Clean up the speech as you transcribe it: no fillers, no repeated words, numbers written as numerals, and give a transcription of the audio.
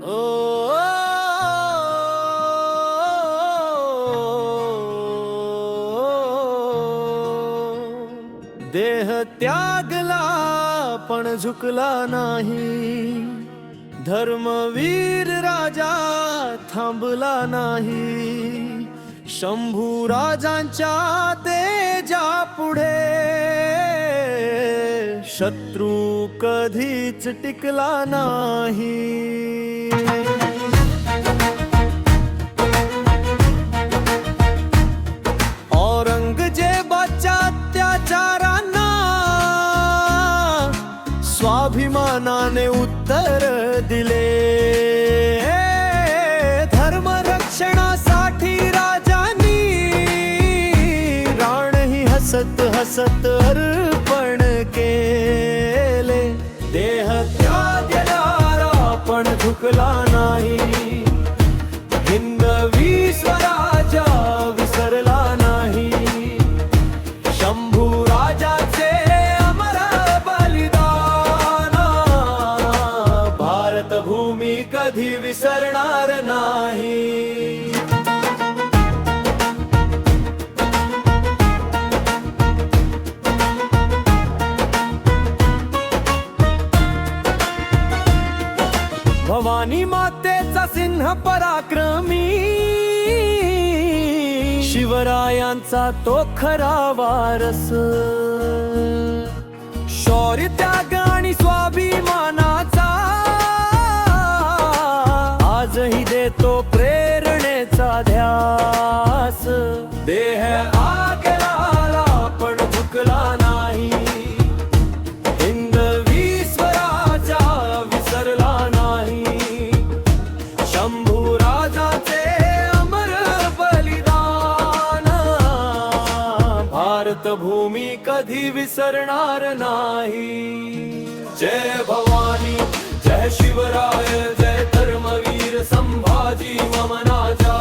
ओ देह त्यागला पण झुकला नाही, धर्मवीर राजा थांबला नाही, शंभू राजांच्या तेजा पुढे शत्रू कधीच टिकला नाही। औरंगजेबाच्या अत्याचारांना स्वाभिमानाने उत्तर दिले, धर्मरक्षणासाठी राजांनी राणही हसत हसत अर्पण केले। देह त्यागला पण झुकला नाही, हिंदवी स्वराज्य विसरला नाही, शंभू राजाचे अमर बलिदान भारत भूमी कधी विसरणार नाही। भवानी मातेचा सिंह पराक्रमी, शिवरायांचा तो खरा वारस, शौर्य त्याग आणि स्वाभिमानाचा आजही देतो प्रेरणेचा ध्यास। देह आगला पण झुकला नाही, हिंदवी स्वराज्य विसरला नाही, शंभू राजाचे अमर बलिदान भारत भूमी कधी विसरणार नाही। जय भवानी, जय शिवराय, जय धर्मवीर संभाजी ममनाचा।